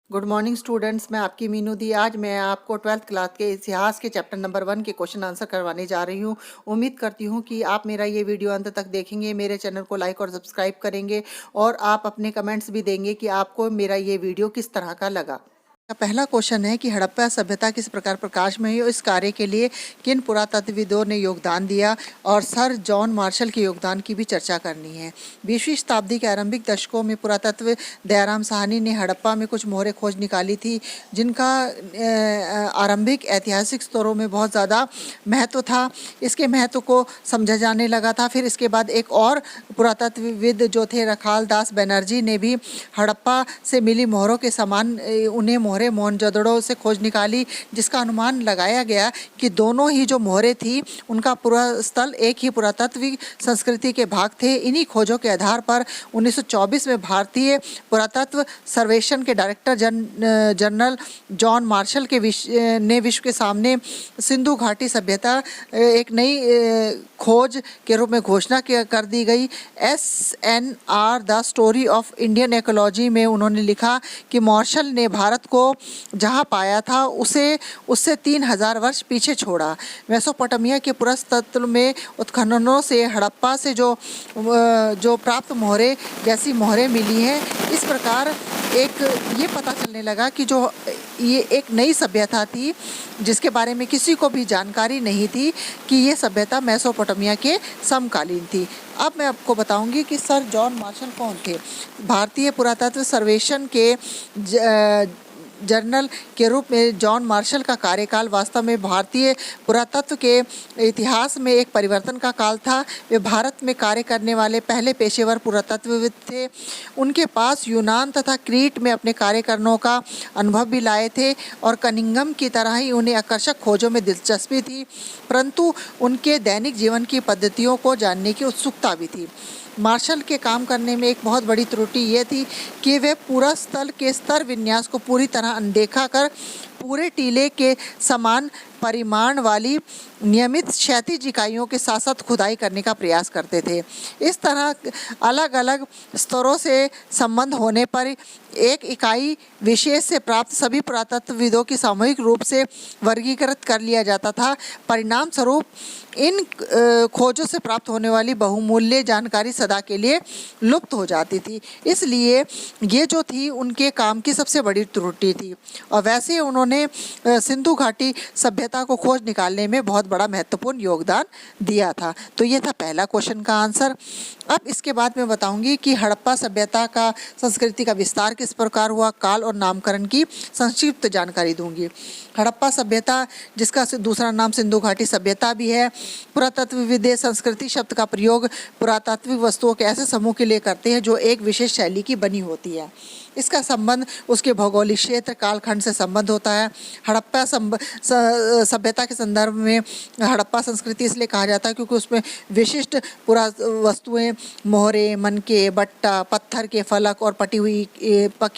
Good morning students. मैं आपकी मीनू दी। आज मैं आपको 12th क्लास के इतिहास के चैप्टर नंबर 1 के क्वेश्चन आंसर करवाने जा रही हूँ। उम्मीद करती हूँ कि आप मेरा ये वीडियो अंत तक देखेंगे, मेरे चैनल को लाइक और सब्सक्राइब करेंगे और आप अपने कमेंट्स भी देंगे कि आपको मेरा ये वीडियो किस तरह का लगा। पहला क्वेश्चन है कि हड़प्पा सभ्यता किस प्रकार प्रकाश में हुई और इस कार्य के लिए किन पुरातत्वविदों ने योगदान दिया और सर जॉन मार्शल के योगदान की भी चर्चा करनी है। 20वीं शताब्दी के आरंभिक दशकों में पुरातत्व दयाराम साहनी ने हड़प्पा में कुछ मोहरें खोज निकाली थी जिनका आरंभिक ऐतिहासिक स्तरों में बहुत ज़्यादा महत्व था। इसके महत्व को समझा जाने लगा था। फिर इसके बाद एक और पुरातत्वविद जो थे रखाल दास बनर्जी ने भी हड़प्पा से मिली मोहरों के समान उन्हें मोहरें मोहनजोदड़ो से खोज निकाली, जिसका अनुमान लगाया गया कि दोनों ही जो मोहरें थी उनका पूरा स्थल एक ही पुरातत्विक संस्कृति के भाग थे। इन्हीं खोजों के आधार पर 1924 में भारतीय पुरातत्व सर्वेक्षण के डायरेक्टर जनरल जॉन मार्शल ने विश्व के सामने सिंधु घाटी सभ्यता एक नई खोज के रूप में घोषणा कर दी गई। SNR the story of Indian ecology में उन्होंने लिखा कि मार्शल ने भारत को जहां पाया था उससे 3000 वर्ष पीछे छोड़ा। मेसोपोटामिया के पुरातत्व में उत्खननों से हड़प्पा से जो प्राप्त मोहरें जैसी मोहरें मिली हैं, इस प्रकार एक ये पता चलने लगा कि जो ये एक नई सभ्यता थी जिसके बारे में किसी को भी जानकारी नहीं थी कि ये सभ्यता मेसोपोटामिया के समकालीन थी। अब मैं आपको बताऊंगी कि सर जॉन मार्शल कौन थे। भारतीय पुरातत्व सर्वेक्षण के जर्नल के रूप में जॉन मार्शल का कार्यकाल वास्तव में भारतीय पुरातत्व के इतिहास में एक परिवर्तन का काल था। वे भारत में कार्य करने वाले पहले पेशेवर पुरातत्वविद थे। उनके पास यूनान तथा क्रीट में अपने कार्य करने का अनुभव भी लाए थे और कनिंघम की तरह ही उन्हें आकर्षक खोजों में दिलचस्पी थी, परंतु उनके दैनिक जीवन की पद्धतियों को जानने की उत्सुकता भी थी। मार्शल के काम करने में एक बहुत बड़ी त्रुटि ये थी कि वे पूरा स्थल के स्तर विन्यास को पूरी तरह अनदेखा कर पूरे टीले के समान परिमाण वाली नियमित क्षैतिज इकाइयों के साथ साथ खुदाई करने का प्रयास करते थे। इस तरह अलग अलग स्तरों से संबंध होने पर एक इकाई विशेष से प्राप्त सभी पुरातत्वविदों की सामूहिक रूप से वर्गीकृत कर लिया जाता था। परिणाम स्वरूप इन खोजों से प्राप्त होने वाली बहुमूल्य जानकारी सदा के लिए लुप्त हो जाती थी। इसलिए ये जो थी उनके काम की सबसे बड़ी त्रुटि थी और वैसे उन्होंने सिंधु घाटी सभ्यता को खोज निकालने में बहुत बड़ा महत्वपूर्ण योगदान दिया था। तो ये था पहला क्वेश्चन का आंसर। अब इसके बाद मैं बताऊंगी कि हड़प्पा सभ्यता का संस्कृति का विस्तार किस प्रकार हुआ, काल और नामकरण की संक्षिप्त जानकारी दूंगी। हड़प्पा सभ्यता, जिसका दूसरा नाम सिंधु घाटी सभ्यता भी है, पुरातत्वविद संस्कृति शब्द का प्रयोग पुरातात्विक वस्तुओं के ऐसे समूह के लिए करते हैं जो एक विशेष शैली की बनी होती है। इसका संबंध उसके भौगोलिक क्षेत्र कालखंड से संबंध होता है। हड़प्पा सभ्यता के संदर्भ में हड़प्पा संस्कृति इसलिए कहा जाता है क्योंकि उसमें विशिष्ट पुरा वस्तुएं, मोहरे, मनके, बट्टा, पत्थर के फलक और पकी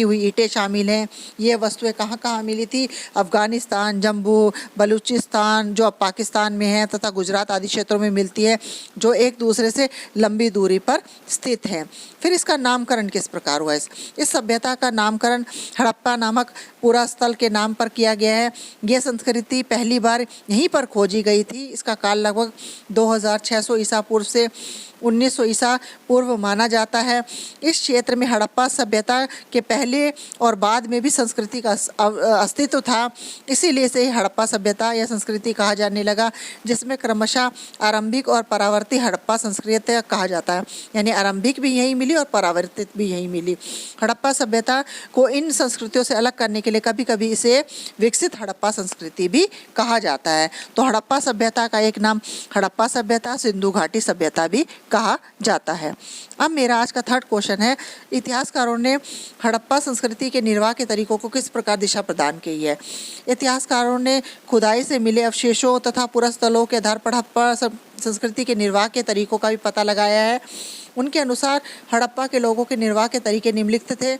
हुई ईंटें शामिल हैं। ये वस्तुएं कहाँ कहाँ मिली थी? अफगानिस्तान, जम्मू, बलूचिस्तान जो अब पाकिस्तान में है तथा गुजरात आदि क्षेत्रों में मिलती है, जो एक दूसरे से लंबी दूरी पर स्थित हैं। फिर इसका नामकरण किस प्रकार हुआ? इस सभ्यता का नामकरण हड़प्पा नामक पूरा स्थल के नाम पर किया गया है। यह संस्कृति पहली बार यहीं पर खोजी गई थी। इसका काल लगभग 2600 ईसा पूर्व से 1900 ईसा पूर्व माना जाता है। इस क्षेत्र में हड़प्पा सभ्यता के पहले और बाद में भी संस्कृति का अस्तित्व था, इसीलिए इसे हड़प्पा सभ्यता या संस्कृति कहा जाने लगा, जिसमें क्रमशः आरंभिक और परावर्तित हड़प्पा संस्कृति कहा जाता है। यानी आरंभिक भी यहीं मिली और परावर्तित भी यहीं मिली। हड़प्पा सभ्यता को इन संस्कृतियों से अलग करने के लिए कभी कभी इसे विकसित हड़प्पा संस्कृति भी कहा जाता है। तो हड़प्पा सभ्यता का एक नाम हड़प्पा सभ्यता, सिंधु घाटी सभ्यता भी कहा जाता है। अब मेरा आज का थर्ड क्वेश्चन है, इतिहासकारों ने हड़प्पा संस्कृति के निर्वाह के तरीकों को किस प्रकार दिशा प्रदान की है? इतिहासकारों ने खुदाई से मिले अवशेषों तथा पुरास्थलों के आधार पर हड़प्पा संस्कृति के निर्वाह के तरीकों का भी पता लगाया है। उनके अनुसार हड़प्पा के लोगों के निर्वाह के तरीके निम्नलिखित थे।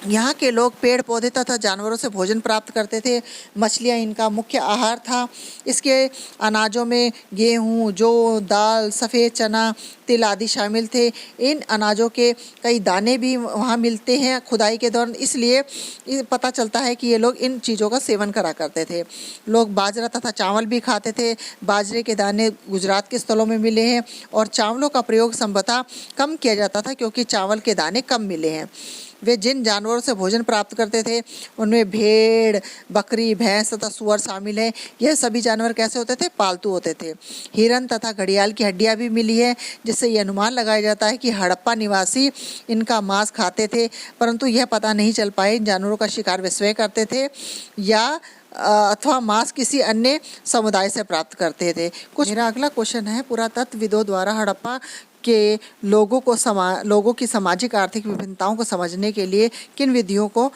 यहाँ के लोग पेड़ पौधे तथा जानवरों से भोजन प्राप्त करते थे। मछलियाँ इनका मुख्य आहार था। इसके अनाजों में गेहूँ, जौ, दाल, सफ़ेद चना, तिल आदि शामिल थे। इन अनाजों के कई दाने भी वहाँ मिलते हैं खुदाई के दौरान, इसलिए पता चलता है कि ये लोग इन चीज़ों का सेवन करा करते थे। लोग बाजरा तथा चावल भी खाते थे। बाजरे के दाने गुजरात के स्थलों में मिले हैं और चावलों का प्रयोग संभवतः कम किया जाता था क्योंकि चावल के दाने कम मिले हैं। वे जिन जानवरों से भोजन प्राप्त करते थे उनमें भेड़, बकरी, भैंस तथा सुअर शामिल है। यह सभी जानवर कैसे होते थे? पालतू होते थे। हिरन तथा घड़ियाल की हड्डियां भी मिली है, जिससे यह अनुमान लगाया जाता है कि हड़प्पा निवासी इनका मांस खाते थे, परंतु यह पता नहीं चल पाए इन जानवरों का शिकार वे स्वयं करते थे या अथवा मांस किसी अन्य समुदाय से प्राप्त करते थे। मेरा अगला क्वेश्चन है, पुरातत्वविदों द्वारा हड़प्पा के लोगों की सामाजिक आर्थिक विभिन्नताओं को समझने के लिए किन विधियों को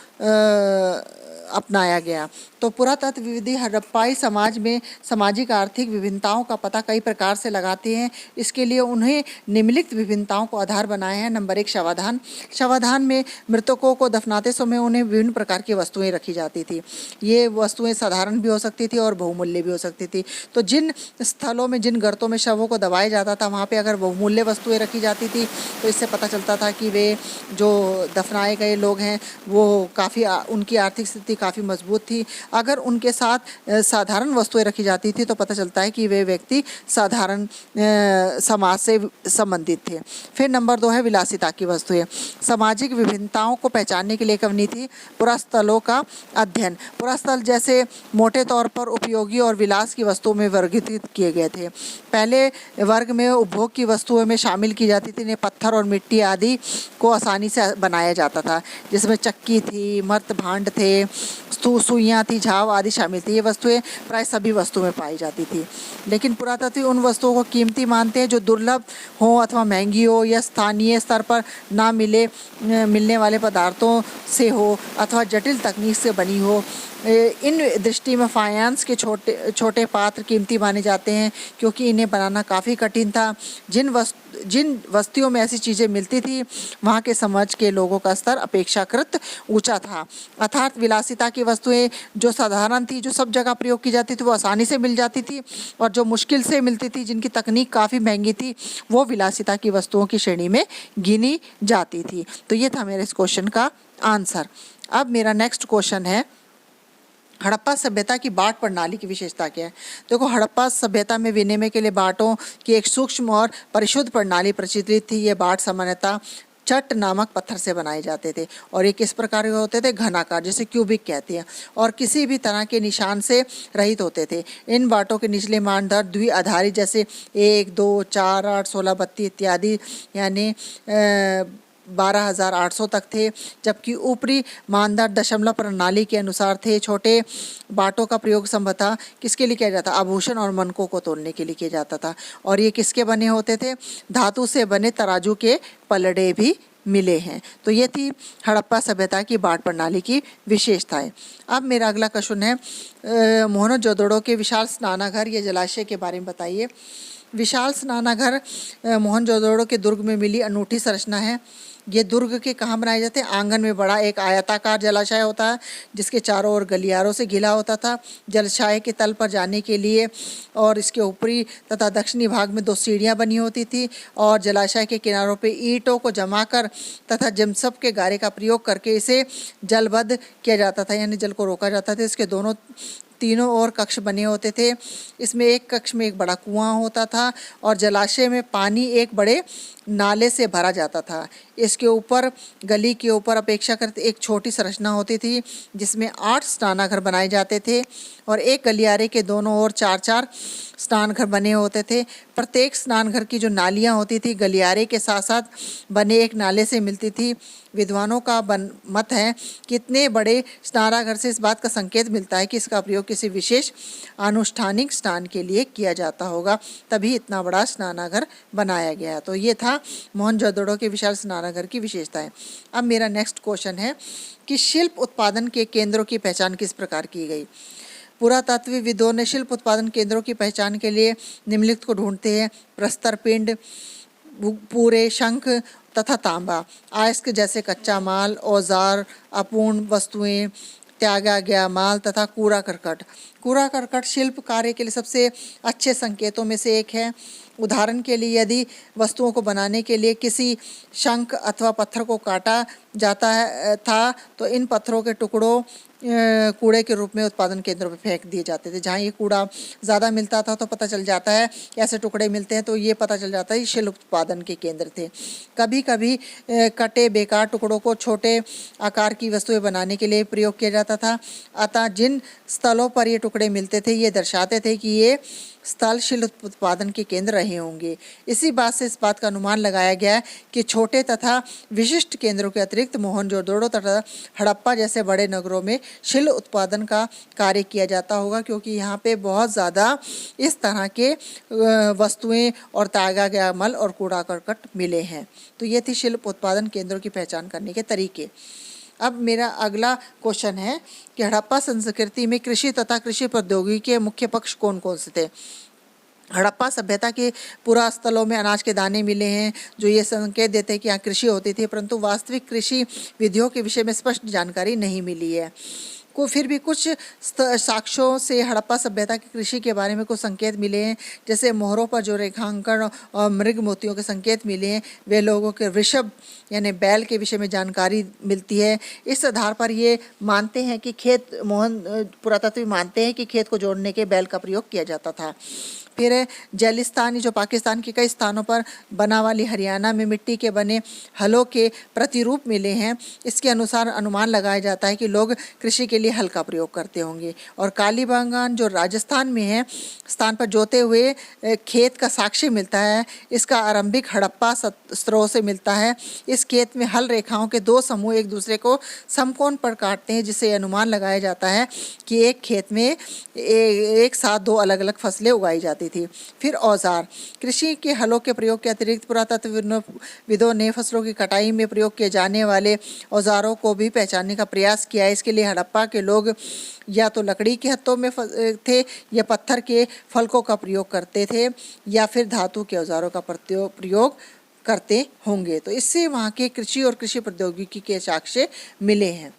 अपनाया गया? तो पुरातत्वविधि हड़प्पाई समाज में सामाजिक आर्थिक विभिन्नताओं का पता कई प्रकार से लगाते हैं। इसके लिए उन्हें निम्नलिखित विभिन्नताओं को आधार बनाए हैं। नंबर 1, शवाधान। शवाधान में मृतकों को दफनाते समय उन्हें विभिन्न प्रकार की वस्तुएं रखी जाती थी। ये वस्तुएं साधारण भी हो सकती थी और बहुमूल्य भी हो सकती थी। तो जिन स्थलों में, जिन गर्तों में शवों को दबाया जाता था, वहाँ पे अगर बहुमूल्य वस्तुएं रखी जाती थी तो इससे पता चलता था कि वे जो दफनाए गए लोग हैं वो काफ़ी उनकी आर्थिक स्थिति काफ़ी मजबूत थी। अगर उनके साथ साधारण वस्तुएं रखी जाती थी तो पता चलता है कि वे व्यक्ति साधारण समाज से संबंधित थे। फिर नंबर 2 है विलासिता की वस्तुएं। सामाजिक विभिन्नताओं को पहचानने के लिए एक अवधि थी पुरास्थलों का अध्ययन। पुरास्थल जैसे मोटे तौर पर उपयोगी और विलास की वस्तुओं में वर्गीकृत किए गए थे। पहले वर्ग में उपभोग की वस्तुओं में शामिल की जाती थी। इन्हें पत्थर और मिट्टी आदि को आसानी से बनाया जाता था, जिसमें चक्की थी, मर्त भांड थे, सुइयाँ थी, झाव आदि शामिल थी। ये वस्तुएं प्राय सभी वस्तुओं में पाई जाती थी। लेकिन पुरातत्व उन वस्तुओं को कीमती मानते हैं जो दुर्लभ हो अथवा महंगी हो या स्थानीय स्तर पर ना मिलने वाले पदार्थों से हो अथवा जटिल तकनीक से बनी हो। इन दृष्टि में फायांस के छोटे पात्र कीमती माने जाते हैं क्योंकि इन्हें बनाना काफ़ी कठिन था। जिन बस्तियों में ऐसी चीज़ें मिलती थी वहाँ के समाज के लोगों का स्तर अपेक्षाकृत ऊंचा था। अर्थात विलासिता की वस्तुएं जो साधारण थी, जो सब जगह प्रयोग की जाती थी, वो आसानी से मिल जाती थी, और जो मुश्किल से मिलती थी, जिनकी तकनीक काफ़ी महंगी थी, वो विलासिता की वस्तुओं की श्रेणी में गिनी जाती थी। तो ये था मेरे इस क्वेश्चन का आंसर। अब मेरा नेक्स्ट क्वेश्चन है, हड़प्पा सभ्यता की बाट प्रणाली की विशेषता क्या है? देखो, हड़प्पा सभ्यता में विनिमय के लिए बाटों की एक सूक्ष्म और परिशुद्ध प्रणाली प्रचलित थी। ये बाट सामान्यतः चट नामक पत्थर से बनाए जाते थे और ये किस प्रकार के होते थे? घनाकार, जैसे क्यूबिक कहते हैं, और किसी भी तरह के निशान से रहित होते थे। इन बाटों के निचले मानदंड द्विआधारी जैसे 1, 2, 4, 8, 16, 32 इत्यादि यानी 12,800 तक थे, जबकि ऊपरी मानदंड दशमलव प्रणाली के अनुसार थे। छोटे बाटों का प्रयोग संभवतः किसके लिए किया जाता? आभूषण और मनकों को तोलने के लिए किया जाता था। और ये किसके बने होते थे? धातु से बने तराजू के पलड़े भी मिले हैं। तो ये थी हड़प्पा सभ्यता की बाट प्रणाली की विशेषताएं। अब मेरा अगला क्वेश्चन है, मोहनजोदड़ो के विशाल स्नानागार या जलाशय के बारे में बताइए। विशाल स्नानागार मोहनजोदड़ो के दुर्ग में मिली अनूठी संरचना है। ये दुर्ग के कहाँ बनाए जाते हैं? आंगन में बड़ा एक आयताकार जलाशय होता है जिसके चारों ओर गलियारों से घिरा होता था। जलाशय के तल पर जाने के लिए और इसके ऊपरी तथा दक्षिणी भाग में 2 सीढ़ियाँ बनी होती थी और जलाशय के किनारों पे ईंटों को जमा कर तथा जिप्सम के गारे का प्रयोग करके इसे जलबद्ध किया जाता था, यानी जल को रोका जाता था। इसके तीनों ओर कक्ष बने होते थे। इसमें एक कक्ष में एक बड़ा कुआं होता था और जलाशय में पानी एक बड़े नाले से भरा जाता था। इसके ऊपर गली के ऊपर अपेक्षाकृत एक छोटी संरचना होती थी जिसमें 8 स्नानागार बनाए जाते थे और एक गलियारे के दोनों ओर 4-4 स्नानघर बने होते थे। प्रत्येक स्नानघर की जो नालियाँ होती थी गलियारे के साथ साथ बने एक नाले से मिलती थी। विद्वानों का मत है कि इतने बड़े स्नानागार से इस बात का संकेत मिलता है कि इसका प्रयोग किसी विशेष अनुष्ठानिक स्नान के लिए किया जाता होगा, तभी इतना बड़ा स्नानागार बनाया गया। तो ये था मोहनजोदड़ो के विशाल स्नानागार की विशेषताएं। अब मेरा नेक्स्ट क्वेश्चन है कि शिल्प उत्पादन के केंद्रों की पहचान किस प्रकार की गई? पुरातत्वविदों ने शिल्प उत्पादन केंद्रों की पहचान के लिए निम्नलिखित को ढूंढते हैं। प्रस्तर पिंड, पूरे, शंख तथा तांबा, अयस्क जैसे कच्चा माल, औजार, अपूर्ण वस्तुएं, त्यागा गया माल तथा कूड़ा करकट। कूड़ा करकट शिल्प कार्य के लिए सबसे अच्छे संकेतों में से एक है। उदाहरण के लिए यदि वस्तुओं को बनाने के लिए किसी शंख अथवा पत्थर को काटा जाता था तो इन पत्थरों के टुकड़ों कूड़े के रूप में उत्पादन केंद्रों पर फेंक दिए जाते थे। जहाँ ये कूड़ा ज़्यादा मिलता था तो पता चल जाता है, ऐसे टुकड़े मिलते हैं तो ये पता चल जाता है ये शिल्प उत्पादन के केंद्र थे। कभी कभी कटे बेकार टुकड़ों को छोटे आकार की वस्तुएं बनाने के लिए प्रयोग किया जाता था। अतः जिन स्थलों पर ये टुकड़े मिलते थे ये दर्शाते थे कि ये स्थल शिल्प उत्पादन के केंद्र रहे होंगे। इसी बात से इस बात का अनुमान लगाया गया कि छोटे तथा विशिष्ट केंद्रों के अतिरिक्त मोहनजोदड़ो तथा हड़प्पा जैसे बड़े नगरों में शिल्प उत्पादन का कार्य किया जाता होगा, क्योंकि यहाँ पे बहुत ज़्यादा इस तरह के वस्तुएं और त्यागा गया मल और कूड़ा करकट मिले हैं। तो ये थी शिल्प उत्पादन केंद्रों की पहचान करने के तरीके। अब मेरा अगला क्वेश्चन है कि हड़प्पा संस्कृति में कृषि तथा कृषि प्रौद्योगिकी के मुख्य पक्ष कौन कौन से थे। हड़प्पा सभ्यता के पुरा स्थलों में अनाज के दाने मिले हैं जो ये संकेत देते हैं कि यहाँ कृषि होती थी, परंतु वास्तविक कृषि विधियों के विषय में स्पष्ट जानकारी नहीं मिली है। फिर भी कुछ साक्ष्यों से हड़प्पा सभ्यता की कृषि के बारे में कुछ संकेत मिले हैं, जैसे मोहरों पर जो रेखांकन और मृग मोतियों के संकेत मिले हैं वे लोगों के वृषभ यानी बैल के विषय में जानकारी मिलती है। इस आधार पर ये मानते हैं कि पुरातत्व मानते हैं कि खेत को जोड़ने के बैल का प्रयोग किया जाता था। फिर जैलिस्तान जो पाकिस्तान के कई स्थानों पर बनावाली हरियाणा में मिट्टी के बने हलों के प्रतिरूप मिले हैं। इसके अनुसार अनुमान लगाया जाता है कि लोग कृषि के लिए हल का प्रयोग करते होंगे। और कालीबांगान जो राजस्थान में है स्थान पर जोते हुए खेत का साक्ष्य मिलता है। इसका आरंभिक हड़प्पा स्त्रोत से मिलता है। इस खेत में हल रेखाओं के दो समूह एक दूसरे को समकोण पर काटते हैं, जिससे अनुमान लगाया जाता है कि एक खेत में एक साथ दो अलग अलग फसलें उगाई जाती थी। फिर औजार, कृषि के हलों के प्रयोग के अतिरिक्त पुरातत्वविदों ने फसलों की कटाई में प्रयोग किए जाने वाले औजारों को भी पहचानने का प्रयास किया है। इसके लिए हड़प्पा के लोग या तो लकड़ी के हत्थों में थे या पत्थर के फलकों का प्रयोग करते थे या फिर धातु के औजारों का प्रयोग करते होंगे। तो इससे वहाँ के कृषि और कृषि प्रौद्योगिकी के साक्ष्य मिले हैं।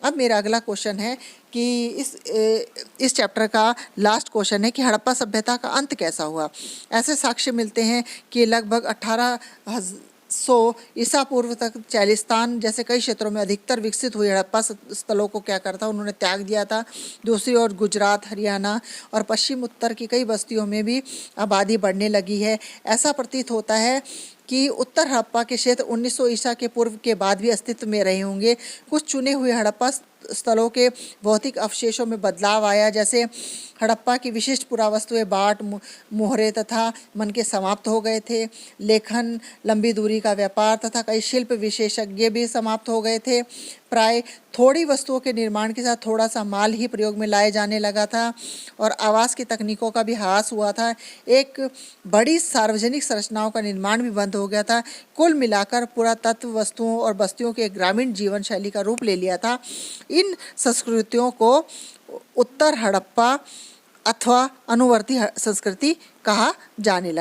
अब मेरा अगला क्वेश्चन है कि इस चैप्टर का लास्ट क्वेश्चन है कि हड़प्पा सभ्यता का अंत कैसा हुआ। ऐसे साक्ष्य मिलते हैं कि लगभग 1800 ईसा पूर्व तक चैलिस्तान जैसे कई क्षेत्रों में अधिकतर विकसित हुए हड़प्पा स्थलों को क्या करता उन्होंने त्याग दिया था। दूसरी ओर गुजरात, हरियाणा और पश्चिम उत्तर की कई बस्तियों में भी आबादी बढ़ने लगी है। ऐसा प्रतीत होता है कि उत्तर हड़प्पा के क्षेत्र 1900 ईसा के पूर्व के बाद भी अस्तित्व में रहे होंगे। कुछ चुने हुए हड़प्पा स्थलों के भौतिक अवशेषों में बदलाव आया, जैसे हड़प्पा की विशिष्ट पुरावस्तुएं बाट, मोहरे तथा मनके समाप्त हो गए थे। लेखन, लंबी दूरी का व्यापार तथा कई शिल्प विशेषज्ञ भी समाप्त हो गए थे। प्राय थोड़ी वस्तुओं के निर्माण के साथ थोड़ा सा माल ही प्रयोग में लाए जाने लगा था और आवास की तकनीकों का भी ह्रास हुआ था। एक बड़ी सार्वजनिक संरचनाओं का निर्माण भी बंद हो गया था। कुल मिलाकर पुरातत्व वस्तुओं और बस्तियों के ग्रामीण जीवन शैली का रूप ले लिया था। इन संस्कृतियों को उत्तर हड़प्पा अथवा अनुवर्ती संस्कृति कहा जाने लगा।